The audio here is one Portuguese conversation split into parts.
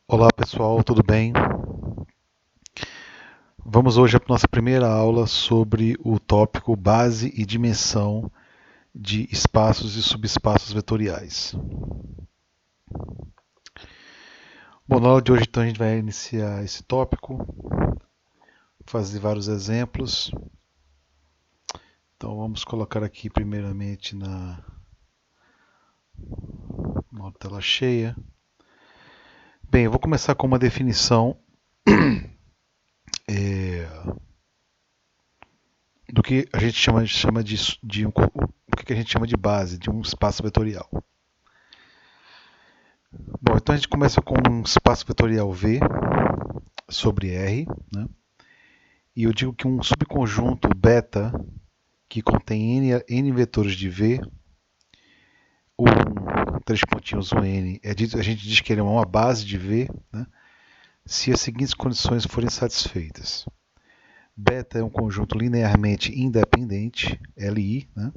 Olá pessoal, tudo bem? Vamos hoje para a nossa primeira aula sobre o tópico base e dimensão de espaços e subespaços vetoriais. Bom, na aula de hoje então a gente vai iniciar esse tópico, fazer vários exemplos. Então vamos colocar aqui primeiramente na tela cheia. Bem, eu vou começar com uma definição é, do que a gente chama o que a gente chama de base de um espaço vetorial. Bom, então a gente começa com um espaço vetorial V sobre R, né? E eu digo que um subconjunto beta que contém n vetores de V, ou três pontinhos um n, a gente diz que ele é uma base de V, né? Se as seguintes condições forem satisfeitas. Beta é um conjunto linearmente independente, Li, né?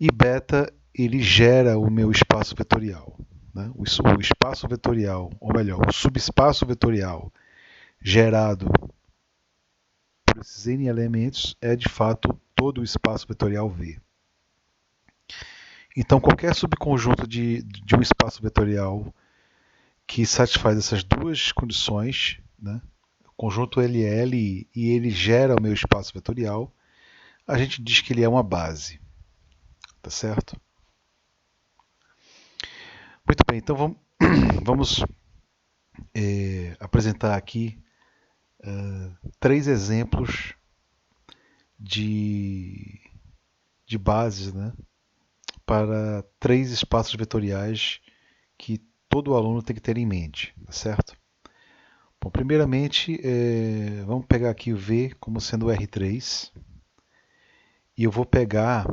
E beta ele gera o meu espaço vetorial. Né? O espaço vetorial, ou melhor, o subespaço vetorial gerado por esses n elementos é de fato todo o espaço vetorial V. Então, qualquer subconjunto de um espaço vetorial que satisfaz essas duas condições, né, o conjunto LL e ele gera o meu espaço vetorial, a gente diz que ele é uma base. Tá certo? Muito bem, então vamos apresentar aqui três exemplos de, de bases, né, para três espaços vetoriais que todo aluno tem que ter em mente, tá certo? Bom, primeiramente, vamos pegar aqui o V como sendo o R3 e eu vou pegar,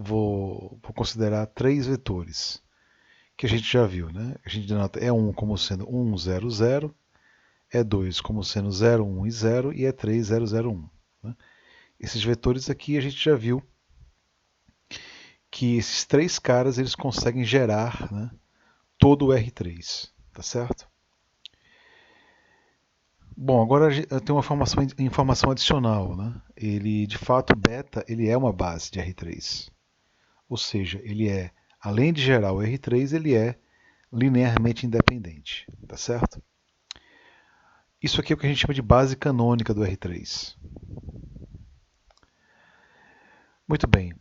vou considerar três vetores que a gente já viu, né? A gente denota E1 como sendo 1, 0, 0, E2 como sendo 0, 1 e 0 e E3, 0, 0, 1. Né? Esses vetores aqui a gente já viu que esses três caras eles conseguem gerar, né, todo o R3, tá certo? Bom, agora eu tenho uma informação adicional, né? Ele, de fato, beta, ele é uma base de R3. Ou seja, ele é, além de gerar o R3, ele é linearmente independente, tá certo? Isso aqui é o que a gente chama de base canônica do R3. Muito bem.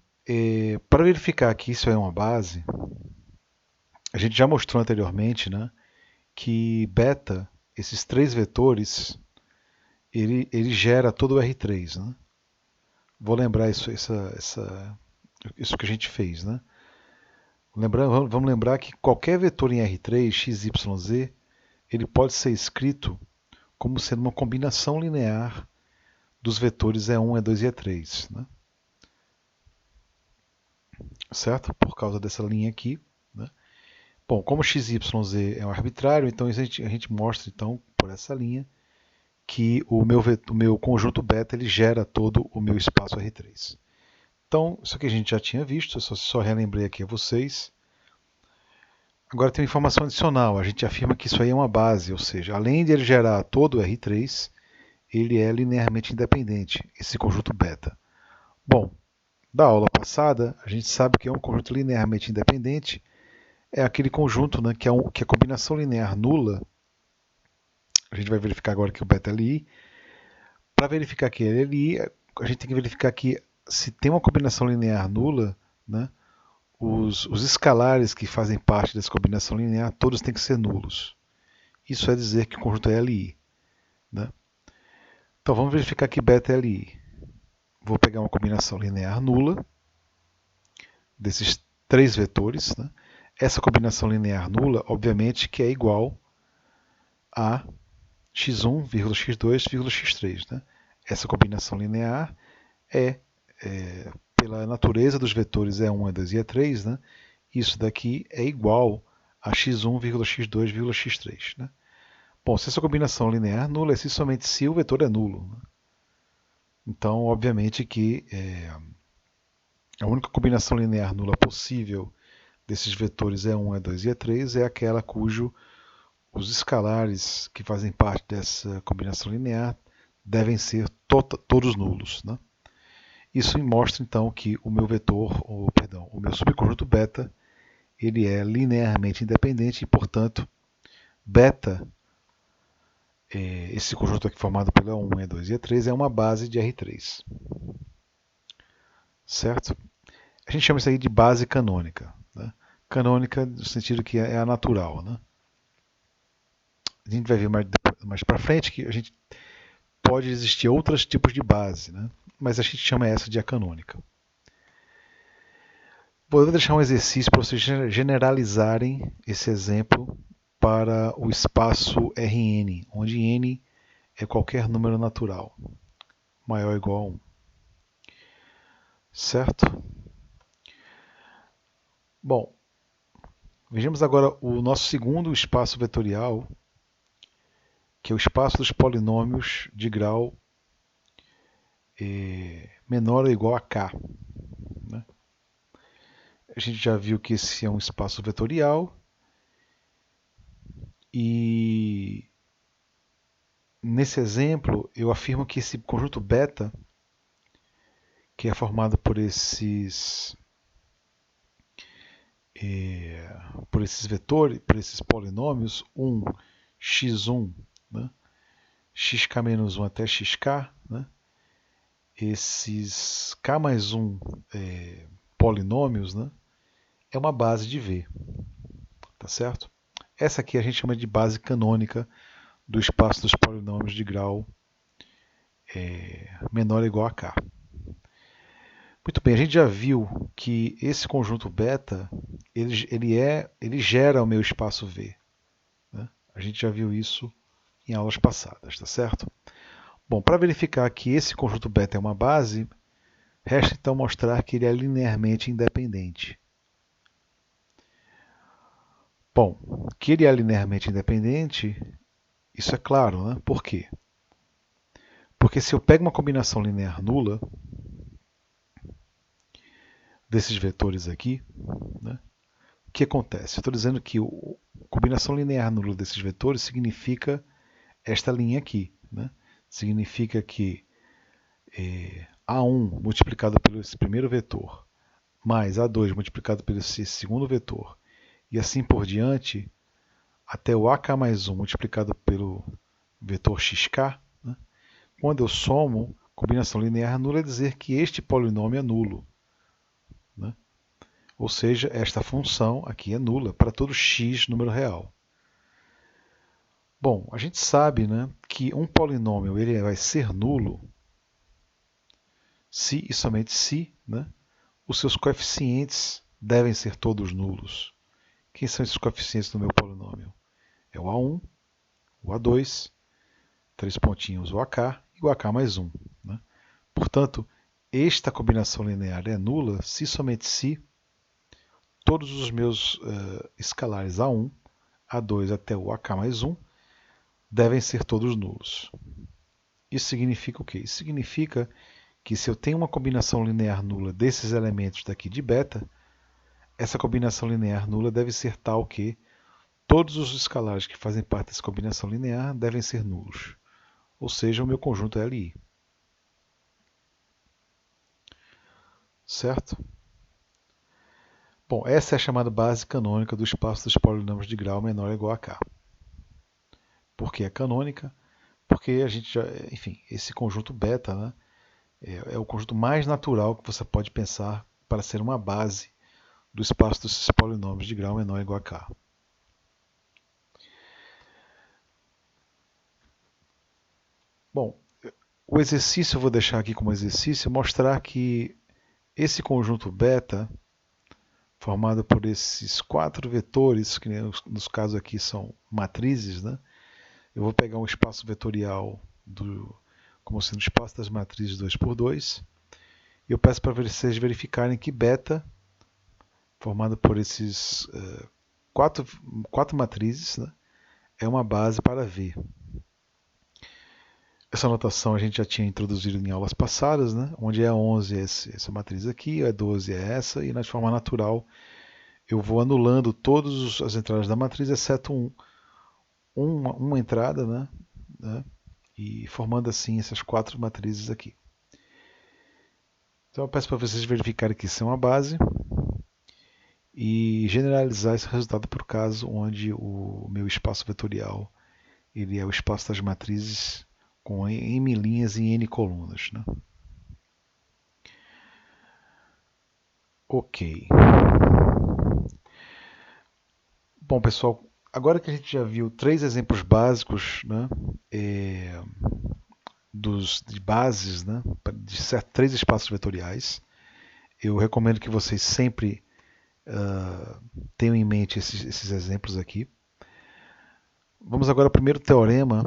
Para verificar que isso é uma base, a gente já mostrou anteriormente, né, que beta, esses três vetores, ele gera todo o R3, né? Vou lembrar isso que a gente fez, né? Vamos lembrar que qualquer vetor em R3, x, y, z, ele pode ser escrito como sendo uma combinação linear dos vetores E1, E2 e E3, né? Certo? Por causa dessa linha aqui, né? Bom, como x, y, z é um arbitrário, então a gente mostra então por essa linha que o meu conjunto beta ele gera todo o meu espaço R3. Então, isso aqui a gente já tinha visto, eu só relembrei aqui a vocês. Agora tem uma informação adicional, a gente afirma que isso aí é uma base, ou seja, além de ele gerar todo o R3, ele é linearmente independente, esse conjunto beta. Bom, da aula passada, a gente sabe que é um conjunto linearmente independente, é aquele conjunto, né, que a combinação linear nula, a gente vai verificar agora que o beta é Li. Para verificar que ele é Li, a gente tem que verificar que se tem uma combinação linear nula, né, os escalares que fazem parte dessa combinação linear, todos têm que ser nulos. Isso é dizer que o conjunto é Li. Né? Então vamos verificar que beta é Li. Vou pegar uma combinação linear nula desses três vetores. Né? Essa combinação linear nula, obviamente, que é igual a x1, x2, x3. Né? Essa combinação linear pela natureza dos vetores E1, E2 e E3, né? Isso daqui é igual a x1, x2, x3. Né? Bom, se essa combinação linear nula é se somente se o vetor é nulo. Né? Então, obviamente que a única combinação linear nula possível desses vetores E1, E2 e E3 é aquela cujo os escalares que fazem parte dessa combinação linear devem ser todos nulos, né? Isso mostra então que o meu vetor, o meu subconjunto beta, ele é linearmente independente e, portanto, beta, esse conjunto aqui formado pelo E1, E2 e E3, é uma base de R3. Certo? A gente chama isso aí de base canônica. Né? Canônica no sentido que é a natural. Né? A gente vai ver mais para frente que a gente pode existir outros tipos de base, né? Mas a gente chama essa de a canônica. Vou deixar um exercício para vocês generalizarem esse exemplo para o espaço Rn, onde n é qualquer número natural, maior ou igual a 1. Certo? Bom, vejamos agora o nosso segundo espaço vetorial, que é o espaço dos polinômios de grau menor ou igual a k. Né? A gente já viu que esse é um espaço vetorial e nesse exemplo eu afirmo que esse conjunto beta, que é formado por esses vetores, por esses polinômios, 1, x1, né? xk-1 até xk, né? Esses k mais 1 polinômios, né? É uma base de V. Tá certo? Essa aqui a gente chama de base canônica do espaço dos polinômios de grau menor ou igual a k. Muito bem, a gente já viu que esse conjunto beta ele gera o meu espaço V. Né? A gente já viu isso em aulas passadas, tá certo? Bom, para verificar que esse conjunto beta é uma base, resta então mostrar que ele é linearmente independente. Bom, que ele é linearmente independente, isso é claro, né? Por quê? Porque se eu pego uma combinação linear nula desses vetores aqui, né, o que acontece? Eu estou dizendo que a combinação linear nula desses vetores significa esta linha aqui. Né? Significa que A1 multiplicado pelo esse primeiro vetor, mais A2 multiplicado pelo esse segundo vetor, e assim por diante, até o AK mais 1 multiplicado pelo vetor xk, né? Quando eu somo, combinação linear nula é dizer que este polinômio é nulo. Né? Ou seja, esta função aqui é nula para todo x número real. Bom, a gente sabe, né, que um polinômio ele vai ser nulo se e somente se, né, os seus coeficientes devem ser todos nulos. Quem são esses coeficientes do meu polinômio? É o A1, o A2, 3 pontinhos o AK e o AK mais 1. Né? Portanto, esta combinação linear é nula se somente se todos os meus escalares A1, A2 até o AK mais 1 devem ser todos nulos. Isso significa o quê? Isso significa que se eu tenho uma combinação linear nula desses elementos daqui de beta, essa combinação linear nula deve ser tal que todos os escalares que fazem parte dessa combinação linear devem ser nulos. Ou seja, o meu conjunto é LI. Certo? Bom, essa é a chamada base canônica do espaço dos polinômios de grau menor ou igual a k. Por que é canônica? Porque a gente já, enfim, esse conjunto beta, né, é o conjunto mais natural que você pode pensar para ser uma base do espaço desses polinômios de grau menor ou igual a k. Bom, o exercício eu vou deixar aqui como exercício mostrar que esse conjunto beta, formado por esses 4 vetores, que nos casos aqui são matrizes, né? Eu vou pegar um espaço vetorial como sendo o espaço das matrizes 2 por 2, e eu peço para vocês verificarem que beta, formado por esses 4 matrizes, né, é uma base para V. Essa notação a gente já tinha introduzido em aulas passadas, né, onde E11 é essa matriz aqui, E12 é essa, e na forma natural eu vou anulando todas as entradas da matriz, exceto uma entrada, né? E formando assim essas 4 matrizes aqui. Então eu peço para vocês verificarem que isso é uma base e generalizar esse resultado para o caso onde o meu espaço vetorial ele é o espaço das matrizes com m linhas e n colunas, né? Ok. Bom, pessoal, agora que a gente já viu 3 exemplos básicos, né, de bases, né, de 3 espaços vetoriais, eu recomendo que vocês sempre tenham em mente esses exemplos aqui. Vamos agora ao primeiro teorema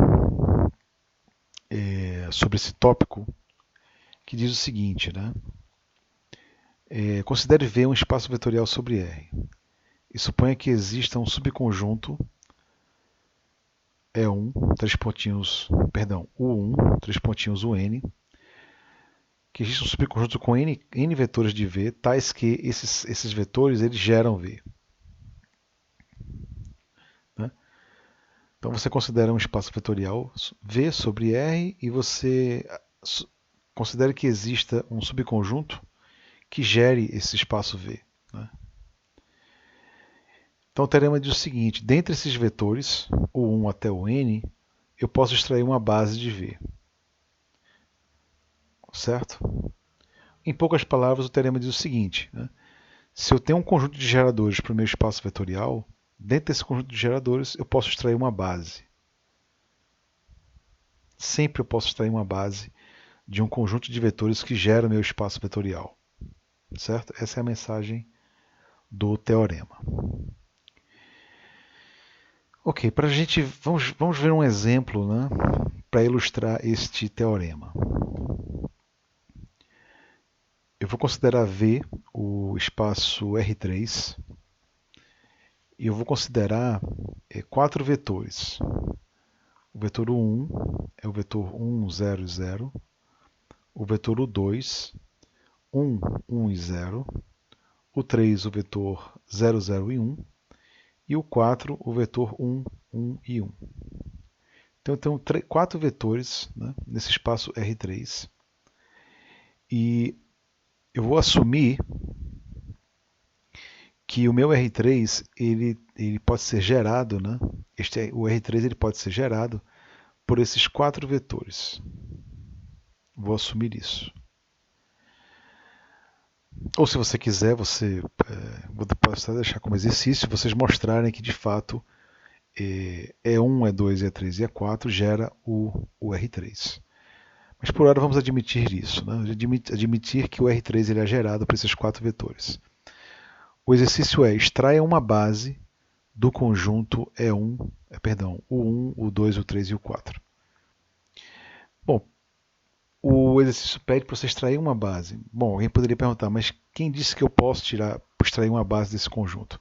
sobre esse tópico, que diz o seguinte, né? Considere V um espaço vetorial sobre R e suponha que exista um subconjunto E1, 3 pontinhos, perdão, U1, 3 pontinhos UN, que existe um subconjunto com n vetores de V, tais que esses vetores eles geram V. Né? Então você considera um espaço vetorial V sobre R e você considera que exista um subconjunto que gere esse espaço V. Né? Então o teorema diz o seguinte: dentre esses vetores, o 1 até o n, eu posso extrair uma base de V. Certo? Em poucas palavras, o teorema diz o seguinte: né? Se eu tenho um conjunto de geradores para o meu espaço vetorial, dentro desse conjunto de geradores eu posso extrair uma base. Sempre eu posso extrair uma base de um conjunto de vetores que gera meu espaço vetorial. Certo? Essa é a mensagem do teorema. Ok, para a gente vamos ver um exemplo, né, para ilustrar este teorema. Eu vou considerar V o espaço R3 e eu vou considerar 4 vetores. O vetor 1 é o vetor 1, 0, 0. O vetor 2, 1, 1 e 0. O 3, o vetor 0, 0 e 1. E o 4, o vetor 1, 1 e 1. Então eu tenho 4 vetores, né, nesse espaço R3. E eu vou assumir que o meu R3 ele pode ser gerado, né? O R3 ele pode ser gerado por esses 4 vetores. Vou assumir isso. Ou se você quiser, vou até deixar como exercício, vocês mostrarem que de fato E1, E2, E3 e E4 gera o R3. Mas por hora vamos admitir isso, né? Admitir que o R3 ele é gerado por esses 4 vetores. O exercício é extraia uma base do conjunto o1, o 2, o 3 e o 4. Bom, o exercício pede para você extrair uma base. Bom, alguém poderia perguntar, mas quem disse que eu posso extrair uma base desse conjunto?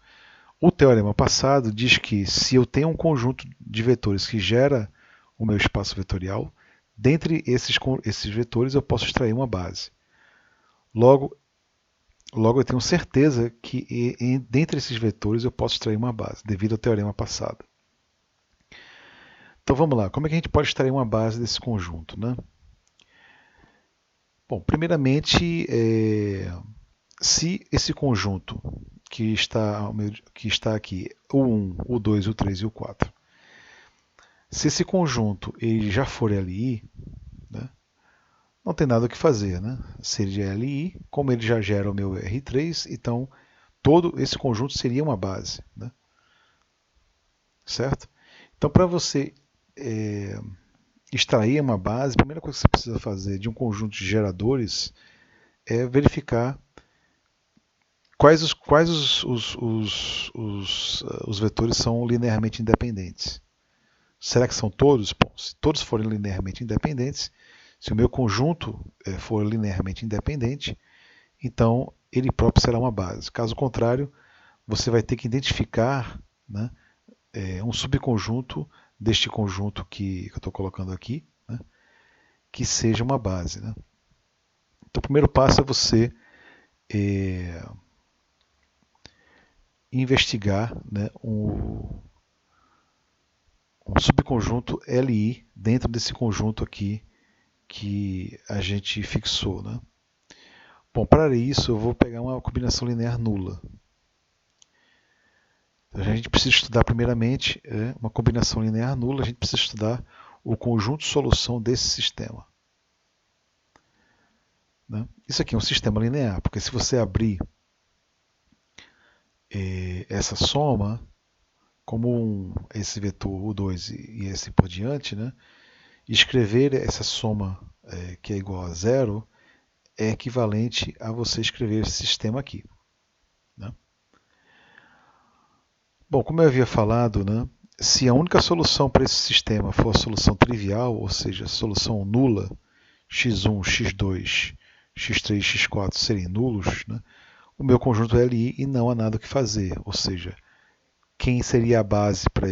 O teorema passado diz que se eu tenho um conjunto de vetores que gera o meu espaço vetorial, dentre esses vetores eu posso extrair uma base. Logo eu tenho certeza que dentre esses vetores eu posso extrair uma base, devido ao teorema passado. Então vamos lá, como é que a gente pode extrair uma base desse conjunto, né? Bom, primeiramente, se esse conjunto que está aqui, o 1, o 2, o 3 e o 4, se esse conjunto ele já for LI, né, não tem nada o que fazer. Né? Se ele é LI, como ele já gera o meu R3, então todo esse conjunto seria uma base. Né? Certo? Então, para você extrair uma base, a primeira coisa que você precisa fazer de um conjunto de geradores é verificar quais os vetores são linearmente independentes. Será que são todos? Bom, se todos forem linearmente independentes, se o meu conjunto for linearmente independente, então ele próprio será uma base. Caso contrário, você vai ter que identificar, né, um subconjunto deste conjunto que eu estou colocando aqui, né, que seja uma base. Né? Então o primeiro passo é você investigar, né, um subconjunto Li dentro desse conjunto aqui que a gente fixou, né? Bom, para isso eu vou pegar uma combinação linear nula. Então, a gente precisa estudar primeiramente uma combinação linear nula, a gente precisa estudar o conjunto de solução desse sistema. Né? Isso aqui é um sistema linear, porque se você abrir essa soma, como esse vetor U2 e esse por diante, né? Escrever essa soma que é igual a zero é equivalente a você escrever esse sistema aqui. Né? Bom, como eu havia falado, né, se a única solução para esse sistema for a solução trivial, ou seja, a solução nula, x1, x2, x3, x4 serem nulos, né, o meu conjunto é Li e não há nada o que fazer. Ou seja, quem seria a base para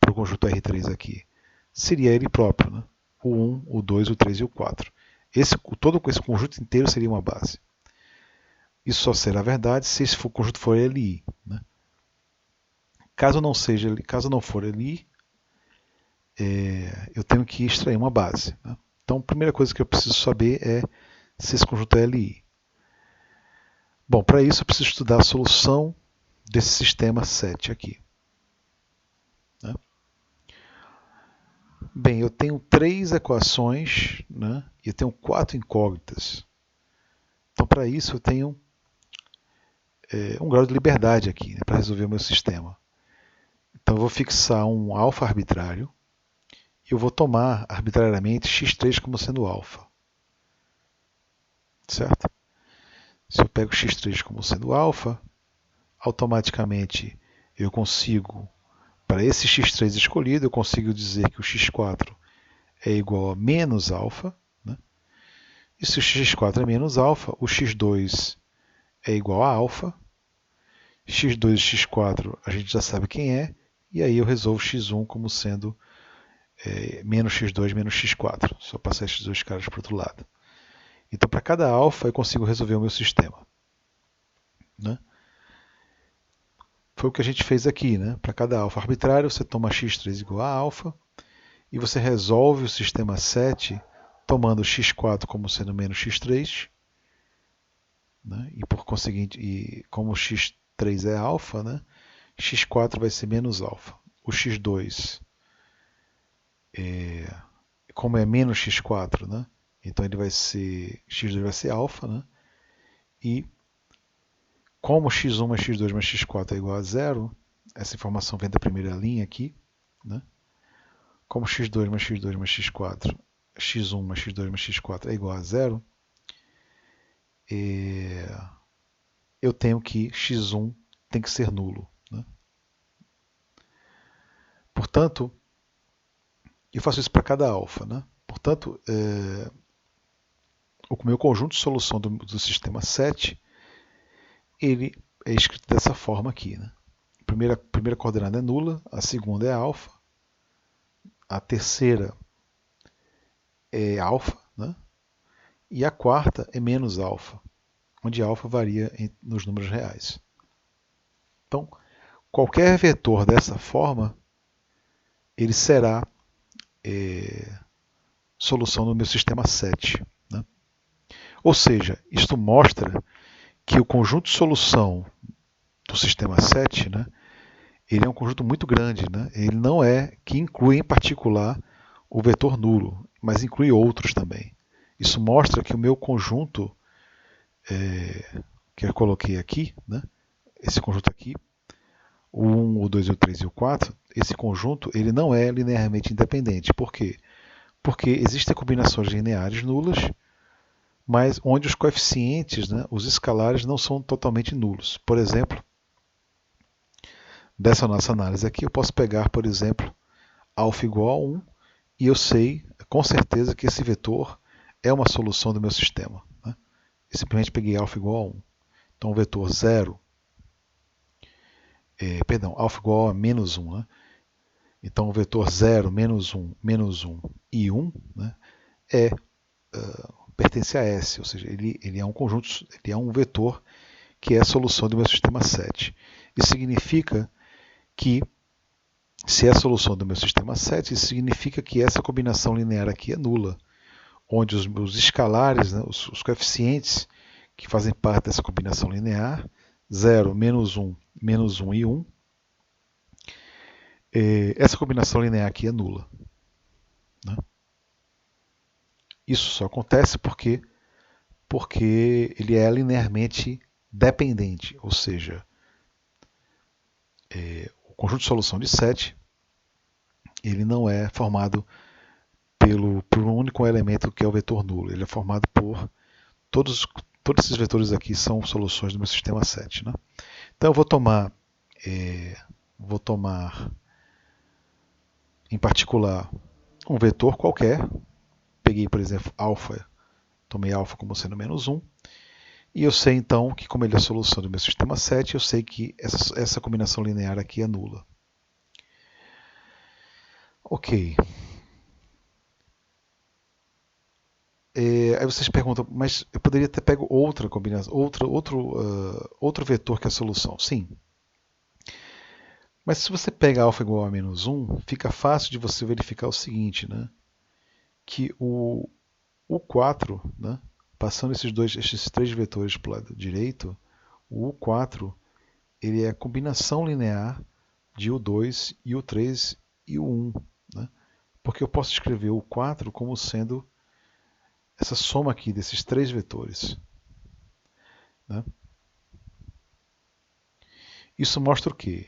o conjunto R3 aqui? Seria ele próprio, né? O 1, o 2, o 3 e o 4. Todo esse conjunto inteiro seria uma base. Isso só será verdade se esse conjunto for Li. Né? Caso não for Li, eu tenho que extrair uma base. Né? Então, a primeira coisa que eu preciso saber é se esse conjunto é Li. Bom, para isso eu preciso estudar a solução desse sistema 7 aqui. Né? Bem, eu tenho 3 equações, né? E eu tenho 4 incógnitas. Então, para isso, eu tenho um grau de liberdade aqui, né, para resolver o meu sistema. Então, eu vou fixar um alfa arbitrário e eu vou tomar arbitrariamente x3 como sendo alfa. Certo? Se eu pego x3 como sendo alfa, automaticamente eu consigo, para esse x3 escolhido, eu consigo dizer que o x4 é igual a menos alfa. Né? E se o x4 é menos alfa, o x2 é igual a alfa. x2 e x4 a gente já sabe quem é, e aí eu resolvo x1 como sendo menos x2 menos x4. Só passar esses dois caras para o outro lado. Então, para cada alfa, eu consigo resolver o meu sistema. Né? Foi o que a gente fez aqui. Né? Para cada alfa arbitrário, você toma x3 igual a alfa, e você resolve o sistema 7 tomando x4 como sendo menos x3, né? E por conseguinte, como x3 é alfa, né? x4 vai ser menos alfa. O x2, como é menos x4, né? Então ele vai ser, x2 vai ser alfa, né? E como x1 mais x2 mais x4 é igual a zero, essa informação vem da primeira linha aqui, né? Como x2 mais x2 mais x4, x1 mais x2 mais x4 é igual a zero, eu tenho que x1 tem que ser nulo. Né? Portanto, eu faço isso para cada alfa. Né? Portanto, o meu conjunto de solução do sistema 7, ele é escrito dessa forma aqui. Né? A primeira coordenada é nula, a segunda é alfa, a terceira é alfa, né? E a quarta é menos alfa, onde alfa varia nos números reais. Então, qualquer vetor dessa forma, ele será solução do meu sistema 7. Né? Ou seja, isto mostra que o conjunto de solução do sistema 7, né, ele é um conjunto muito grande. Né? Ele não é que inclui em particular o vetor nulo, mas inclui outros também. Isso mostra que o meu conjunto, que eu coloquei aqui, né, esse conjunto aqui, o 1, o 2, o 3 e o 4, esse conjunto ele não é linearmente independente. Por quê? Porque existem combinações lineares nulas, mas onde os coeficientes, né, os escalares, não são totalmente nulos. Por exemplo, dessa nossa análise aqui, eu posso pegar, por exemplo, alfa igual a 1, e eu sei com certeza que esse vetor é uma solução do meu sistema. Né? Eu simplesmente peguei alfa igual a 1. Então, o vetor 0, alfa igual a menos 1. Né? Então, o vetor 0, menos 1 e 1, né, pertence a S, ou seja, ele é um conjunto, ele é um vetor que é a solução do meu sistema 7. Isso significa que, se é a solução do meu sistema 7, isso significa que essa combinação linear aqui é nula, onde os escalares, né, os coeficientes que fazem parte dessa combinação linear, 0, menos 1 e 1, essa combinação linear aqui é nula. Né? Isso só acontece porque ele é linearmente dependente, ou seja, o conjunto de solução de 7 ele não é formado por um único elemento que é o vetor nulo, ele é formado por todos esses vetores aqui são soluções do meu sistema 7. Né? Então eu vou tomar em particular um vetor qualquer, peguei por exemplo alfa, tomei alfa como sendo menos 1, e eu sei então que como ele é a solução do meu sistema 7, eu sei que essa combinação linear aqui é nula. Ok. Aí vocês perguntam, mas eu poderia ter pego outra combinação, outro vetor que é a solução. Sim. Mas se você pega alfa igual a menos 1, fica fácil de você verificar o seguinte, né? Que o 4, né? Passando esses três vetores para o lado direito, o U4 ele é a combinação linear de U2 e U3 e U1. Né? Porque eu posso escrever o 4 como sendo essa soma aqui desses três vetores. Né? Isso mostra o quê?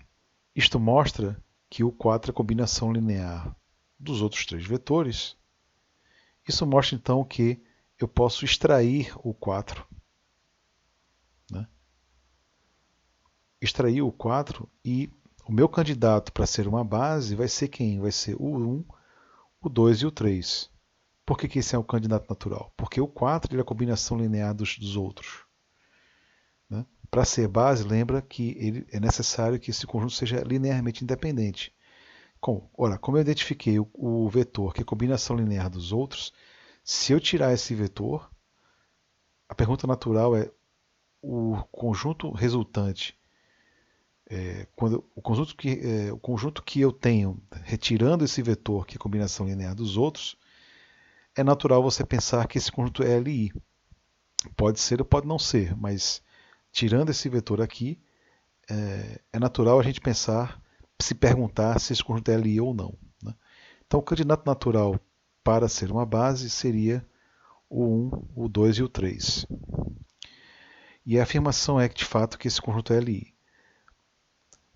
Isto mostra que o 4 é a combinação linear dos outros três vetores. Isso mostra então que eu posso extrair o 4. Né? Extrair o 4 e o meu candidato para ser uma base vai ser quem? Vai ser o 1, o 2 e o 3. Por que esse é o candidato natural? Porque o 4 ele é a combinação linear dos outros. Né? Para ser base, lembra que é necessário que esse conjunto seja linearmente independente. Como eu identifiquei o vetor que é a combinação linear dos outros, se eu tirar esse vetor, a pergunta natural é o conjunto resultante. O conjunto que eu tenho retirando esse vetor que é a combinação linear dos outros, é natural você pensar que esse conjunto é LI. Pode ser ou pode não ser, mas tirando esse vetor aqui, é natural a gente se perguntar se esse conjunto é LI ou não. Né? Então, o candidato natural para ser uma base seria o 1, o 2 e o 3. E a afirmação é que, de fato, que esse conjunto é LI.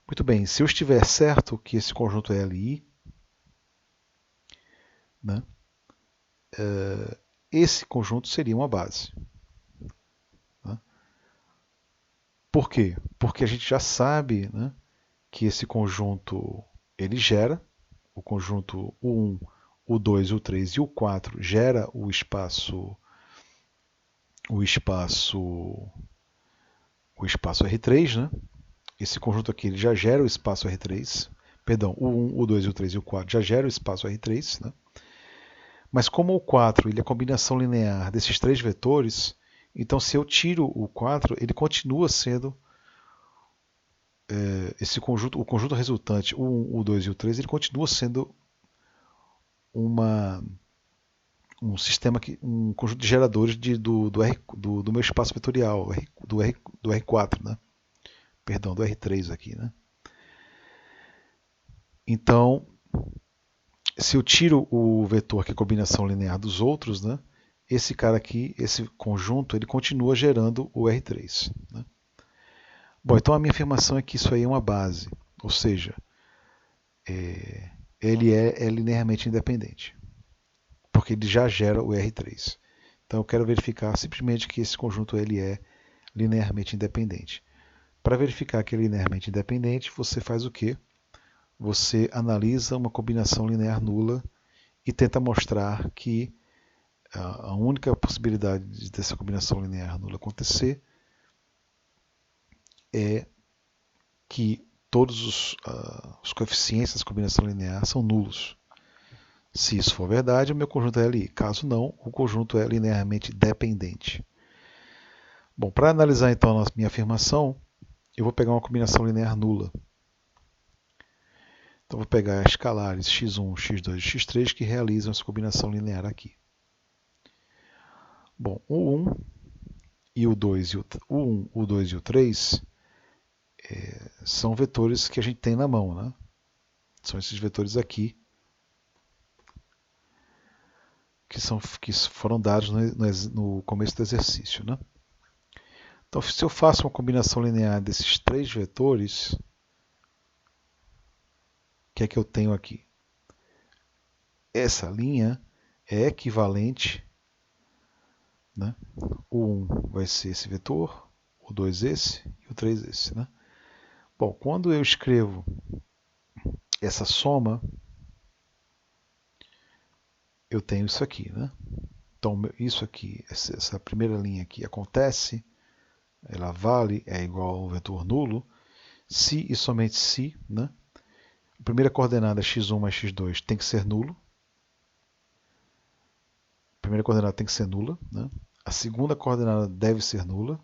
Muito bem, se eu estiver certo que esse conjunto é LI, né, esse conjunto seria uma base. Né? Por quê? Porque a gente já sabe, né, que esse conjunto ele gera, o conjunto U1, U2, U3 e U4 gera o espaço R3, né? Esse conjunto aqui ele já gera o espaço R3, perdão, o 1, o 2, o 3 e o 4 já gera o espaço R3, né? Mas como o 4 ele é a combinação linear desses três vetores, então se eu tiro o 4, ele continua sendo esse conjunto, o conjunto resultante, o 1, o 2 e o 3, ele continua sendo um sistema, um conjunto de geradores do meu espaço vetorial, do R4, né? Perdão, do R3 aqui. Né? Então, se eu tiro o vetor que é a combinação linear dos outros, né, esse cara aqui, esse conjunto, ele continua gerando o R3. Né? Bom, então a minha afirmação é que isso aí é uma base, ou seja, ele é linearmente independente, porque ele já gera o R3. Então eu quero verificar simplesmente que esse conjunto ele é linearmente independente. Para verificar que ele é linearmente independente, você faz o quê? Você analisa uma combinação linear nula e tenta mostrar que a única possibilidade dessa combinação linear nula acontecer é que todos os coeficientes dessa combinação linear são nulos. Se isso for verdade, o meu conjunto é LI. Caso não, o conjunto é linearmente dependente. Bom, para analisar então a minha afirmação, eu vou pegar uma combinação linear nula. Então vou pegar escalares x1, x2 e x3 que realizam essa combinação linear aqui. Bom, o 1 e o 2 o 1, o 2 e o 3 são vetores que a gente tem na mão, né? São esses vetores aqui que foram dados no começo do exercício, né? Então, se eu faço uma combinação linear desses três vetores, o que é que eu tenho aqui? Essa linha é equivalente, né? O 1 vai ser esse vetor, o 2 esse e o 3 esse, né? Bom, quando eu escrevo essa soma, eu tenho isso aqui, né? Então, isso aqui, essa primeira linha aqui acontece, ela vale, é igual ao vetor nulo, se e somente se, né? A primeira coordenada x1 mais x2 tem que ser nulo. A primeira coordenada tem que ser nula, né? A segunda coordenada deve ser nula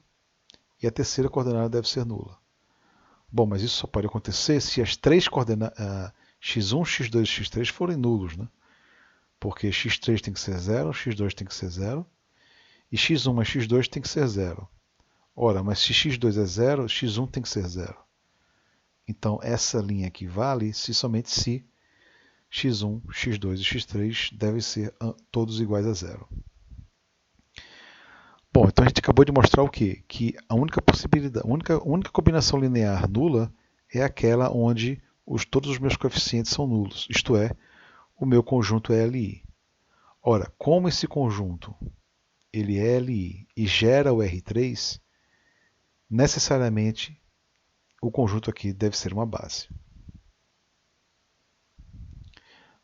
e a terceira coordenada deve ser nula. Bom, mas isso só pode acontecer se as três coordenadas x1, x2 e x3 forem nulos, né? Porque x3 tem que ser 0, x2 tem que ser 0 e x1 mais x2 tem que ser 0. Ora, mas se x2 é 0, x1 tem que ser 0. Então essa linha aqui vale se somente se x1, x2 e x3 devem ser todos iguais a 0. Bom, então a gente acabou de mostrar o quê? Que a única possibilidade, a única combinação linear nula é aquela onde todos os meus coeficientes são nulos, isto é, o meu conjunto é LI. Ora, como esse conjunto ele é LI e gera o R3, necessariamente o conjunto aqui deve ser uma base.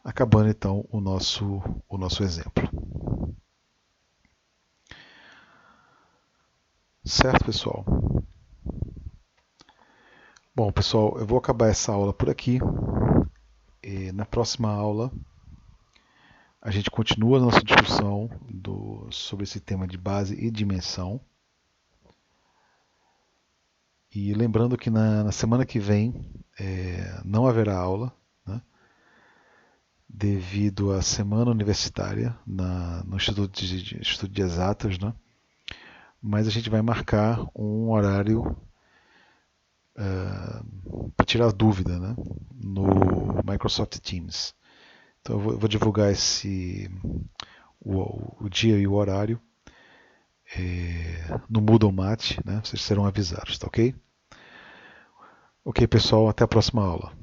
Acabando então o nosso exemplo. Certo, pessoal? Bom, pessoal, eu vou acabar essa aula por aqui. E na próxima aula, a gente continua a nossa discussão sobre esse tema de base e dimensão. E lembrando que na semana que vem não haverá aula, né, devido à semana universitária no Instituto de Exatas, né, mas a gente vai marcar um horário para tirar dúvida, né, no Microsoft Teams. Então eu vou divulgar o dia e o horário no Moodle Mat, né? Vocês serão avisados, tá ok? Ok, pessoal, até a próxima aula.